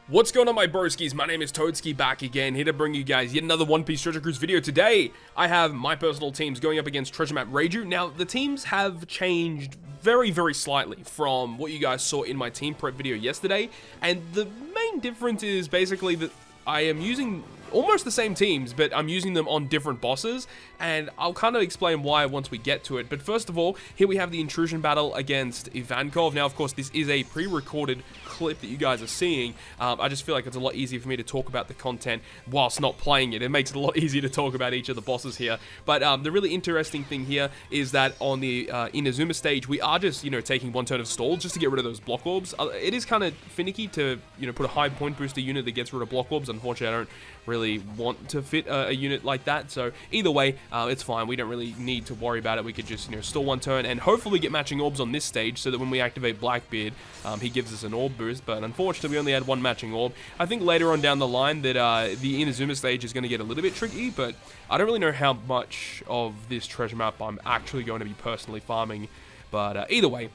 What's going on, my broskiis? My name is Toadskii, back again, here to bring you guys yet another One Piece Treasure Cruise video. Today, I have my personal teams going up against Treasure Map Reiju. Now, the teams have changed very slightly from what you guys saw in my team prep video yesterday, and the main difference is basically that I am using almost the same teams, but I'm using them on different bosses, and I'll kind of explain why once we get to it. But first of all, here we have the intrusion battle against Ivankov. Now, of course, this is a pre-recorded clip that you guys are seeing. I just feel like it's a lot easier for me to talk about the content whilst not playing it. It makes it a lot easier to talk about each of the bosses here. But the really interesting thing here is that on the Inazuma stage, we are just, taking one turn of stalls just to get rid of those block orbs. It is kind of finicky to, put a high point booster unit that gets rid of block orbs. Unfortunately, I don't really want to fit a unit like that, so either way, it's fine. We don't really need to worry about it. We could just, stall one turn and hopefully get matching orbs on this stage so that when we activate Blackbeard, he gives us an orb boost, but unfortunately, we only had one matching orb. I think later on down the line that the Inazuma stage is going to get a little bit tricky, but I don't really know how much of this treasure map I'm actually going to be personally farming, but either way,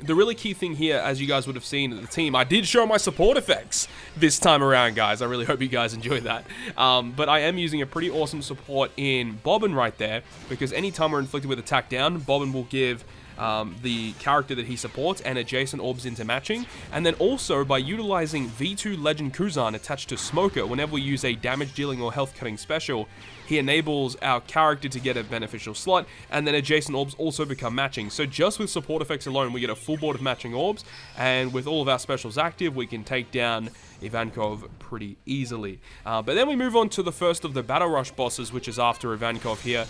the really key thing here, as you guys would have seen at the team, I did show my support effects this time around, guys. I really hope you guys enjoy that. But I am using a pretty awesome support in Bobbin right there, because anytime we're inflicted with attack down, Bobbin will give the character that he supports and adjacent orbs into matching. And then also, by utilizing V2 Legend Kuzan attached to Smoker, whenever we use a damage dealing or health cutting special, he enables our character to get a beneficial slot, and then adjacent orbs also become matching. So just with support effects alone, we get a full board of matching orbs, and with all of our specials active, we can take down Ivankov pretty easily. But then we move on to the first of the Battle Rush bosses, which is after Ivankov here,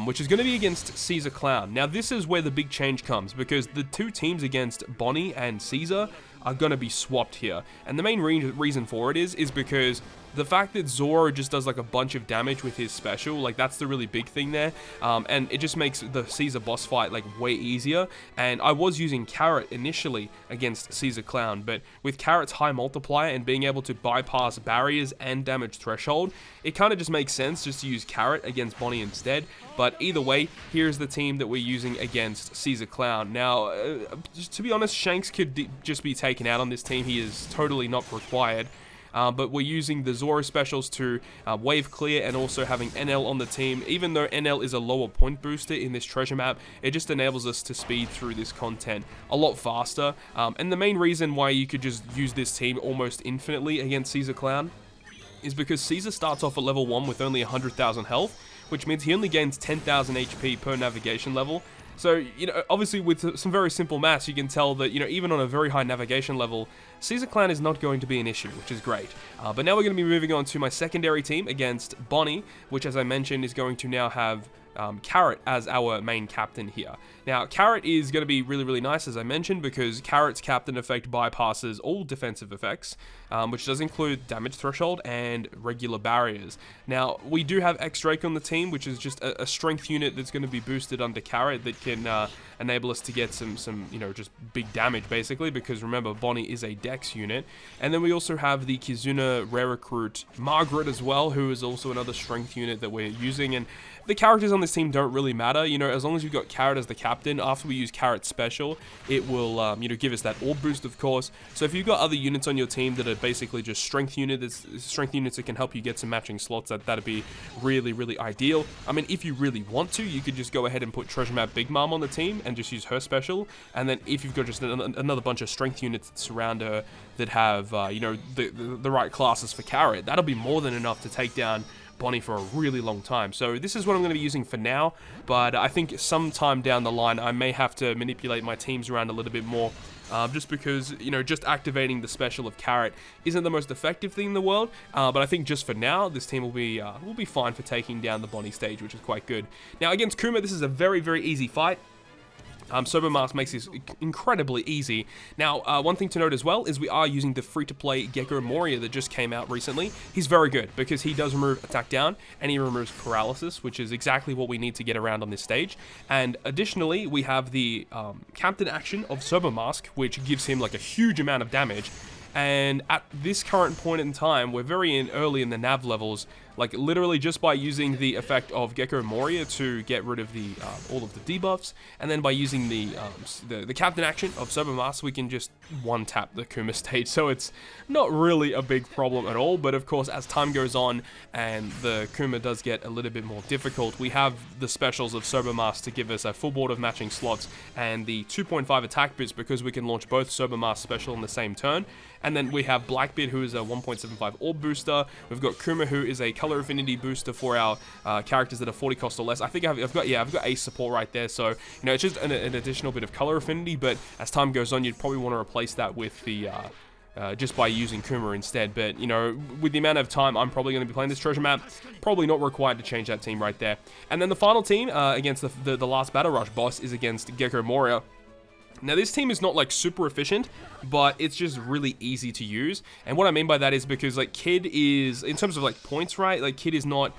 which is going to be against Caesar Clown. Now, this is where the big change comes, because the two teams against Bonnie and Caesar are going to be swapped here. And the main reason for it is because the fact that Zoro just does like a bunch of damage with his special, like that's the really big thing there. And it just makes the Caesar boss fight like way easier. And I was using Carrot initially against Caesar Clown, but with Carrot's high multiplier and being able to bypass barriers and damage threshold, it kind of just makes sense just to use Carrot against Bonnie instead. But either way, here's the team that we're using against Caesar Clown. Now, to be honest, Shanks could just be taken out on this team. He is totally not required. But we're using the Zoro specials to wave clear, and also having NL on the team. Even though NL is a lower point booster in this treasure map, it just enables us to speed through this content a lot faster. And the main reason why you could just use this team almost infinitely against Caesar Clown is because Caesar starts off at level 1 with only 100,000 health, which means he only gains 10,000 HP per navigation level. So, obviously with some very simple maths, you can tell that, even on a very high navigation level, Caesar Clown is not going to be an issue, which is great. But now we're going to be moving on to my secondary team against Bonnie, which, as I mentioned, is going to now have Carrot as our main captain here. Now, Carrot is going to be really nice, as I mentioned, because Carrot's captain effect bypasses all defensive effects, which does include damage threshold and regular barriers. Now, we do have X-Drake on the team, which is just a strength unit that's going to be boosted under Carrot that can enable us to get some just big damage, basically, because remember, Bonnie is a Dex unit. And then we also have the Kizuna rare recruit Margaret as well, who is also another strength unit that we're using. And the characters on this team don't really matter, as long as you've got Carrot as the captain. After we use Carrot's special, it will, give us that orb boost, of course. So if you've got other units on your team that are basically just strength units that can help you get some matching slots, that'd be really ideal. I mean, if you really want to, you could just go ahead and put Treasure Map Big Mom on the team and just use her special. And then if you've got just another bunch of strength units that surround her that have, the right classes for Carrot, that'll be more than enough to take down Bonnie for a really long time. So this is what I'm going to be using for now, but I think sometime down the line I may have to manipulate my teams around a little bit more, just because, just activating the special of Carrot isn't the most effective thing in the world, but I think just for now, this team will be fine for taking down the Bonnie stage, which is quite good. Now, against Kuma, this is a very easy fight. Sober Mask makes this incredibly easy. Now, one thing to note as well is we are using the free-to-play Gecko Moria that just came out recently. He's very good because he does remove attack down and he removes paralysis, which is exactly what we need to get around on this stage. And additionally, we have the Captain action of Sober Mask, which gives him like a huge amount of damage. And at this current point in time, we're very early in the nav levels. like literally just by using the effect of Gecko Moria to get rid of the all of the debuffs, and then by using the captain action of Sobermask, we can just one-tap the Kuma stage, so it's not really a big problem at all. But of course, as time goes on and the Kuma does get a little bit more difficult, we have the specials of Sobermask to give us a full board of matching slots and the 2.5 attack boost, because we can launch both Sobermask special in the same turn. And then we have Blackbeard, who is a 1.75 orb booster. We've got Kuma, who is a color affinity booster for our characters that are 40 cost or less. I think I've got ace support right there. So, you know, it's just an additional bit of color affinity. But as time goes on, you'd probably want to replace that with the just by using Kuma instead. But, you know, with the amount of time I'm probably going to be playing this treasure map, probably not required to change that team right there. And then the final team against the last Battle Rush boss is against Gecko Moria. Now, this team is not like super efficient, but it's just really easy to use. And what I mean by that is because like Kid is, in terms of like points, right? Like Kid is not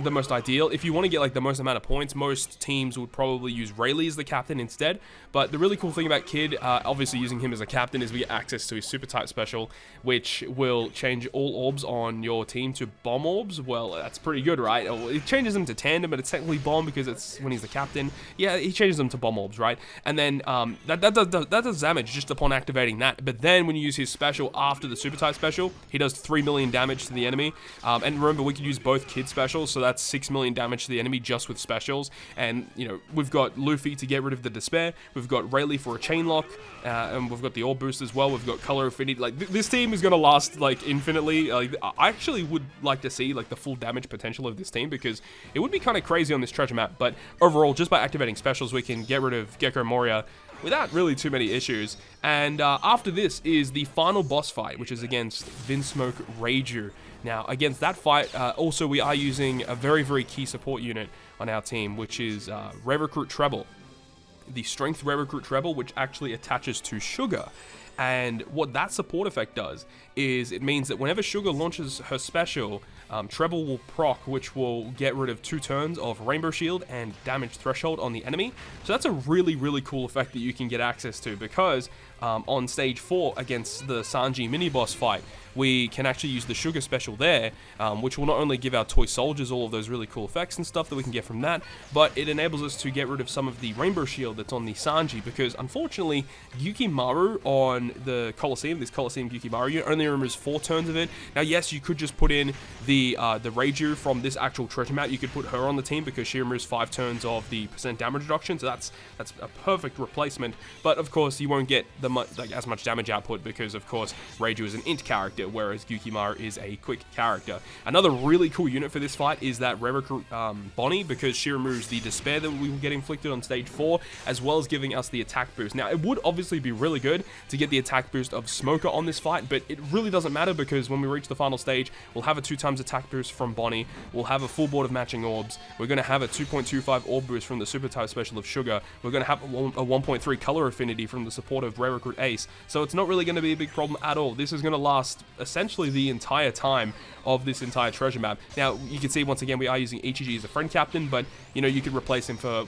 the most ideal. If you want to get like the most amount of points, most teams would probably use Rayleigh as the captain instead. But the really cool thing about Kid, obviously using him as a captain, is we get access to his super type special, which will change all orbs on your team to bomb orbs. Well, that's pretty good, right? It changes them to tandem, but it's technically bomb because it's when he's the captain. Yeah, he changes them to bomb orbs, right? And then that does damage just upon activating that. But then when you use his special after the super type special, he does 3 million damage to the enemy. And remember, we can use both Kid specials, so that's 6 million damage to the enemy just with specials. And, you know, we've got Luffy to get rid of the despair. We've got Rayleigh for a chain lock. And we've got the orb boost as well. We've got color affinity. Like, this team is going to last, like, infinitely. Like, I actually would like to see, like, the full damage potential of this team, because it would be kind of crazy on this treasure map. But overall, just by activating specials, we can get rid of Gecko Moria without really too many issues. And after this is the final boss fight, which is against Vinsmoke Reiju. Now, against that fight, also we are using a very, very key support unit on our team, which is Rare Recruit Treble. The Strength Rare Recruit Treble, which actually attaches to Sugar. And what that support effect does is it means that whenever Sugar launches her special, Treble will proc, which will get rid of 2 turns of Rainbow Shield and Damage Threshold on the enemy. So that's a really, really cool effect that you can get access to, because on stage 4 against the Sanji mini-boss fight, we can actually use the Sugar special there, which will not only give our toy soldiers all of those really cool effects and stuff that we can get from that, but it enables us to get rid of some of the Rainbow Shield that's on the Sanji, because unfortunately, Yukimaru on the Colosseum, this Colosseum Yukimaru unit, only removes 4 turns of it. Now, yes, you could just put in the Reiju from this actual treasure map. You could put her on the team because she removes 5 turns of the % damage reduction, so that's a perfect replacement. But of course, you won't get as much damage output because, of course, Reiju is an int character, whereas Yukimaru is a quick character. Another really cool unit for this fight is that Rare Recruit Bonnie, because she removes the despair that we will get inflicted on stage 4, as well as giving us the attack boost. Now, it would obviously be really good to get the attack boost of Smoker on this fight, but it really doesn't matter, because when we reach the final stage, we'll have a 2x attack boost from Bonnie, we'll have a full board of matching orbs, we're going to have a 2.25 orb boost from the super type special of Sugar, we're going to have a 1.3 color affinity from the support of Rare Recruit Ace, so it's not really going to be a big problem at all. This is going to last essentially the entire time of this entire treasure map. Now, you can see once again we are using Ichiji as a friend captain, but you know, you could replace him for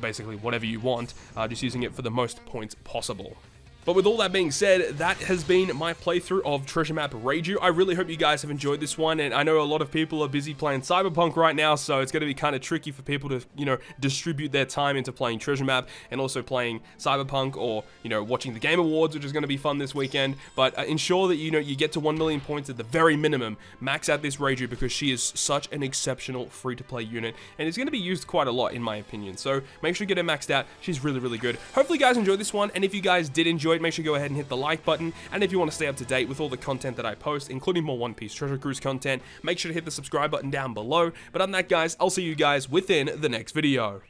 basically whatever you want, just using it for the most points possible. But with all that being said, that has been my playthrough of Treasure Map Reiju. I really hope you guys have enjoyed this one, and I know a lot of people are busy playing Cyberpunk right now, so it's going to be kind of tricky for people to, you know, distribute their time into playing Treasure Map and also playing Cyberpunk, or, you know, watching the Game Awards, which is going to be fun this weekend. But ensure that, you know, you get to 1 million points at the very minimum. Max out this Reiju, because she is such an exceptional free-to-play unit, and it's going to be used quite a lot, in my opinion. So make sure you get her maxed out. She's really, really good. Hopefully you guys enjoyed this one, and if you guys did enjoy it, make sure you go ahead and hit the like button. And if you want to stay up to date with all the content that I post, including more One Piece Treasure Cruise content, make sure to hit the subscribe button down below. But other than that, guys, I'll see you guys within the next video.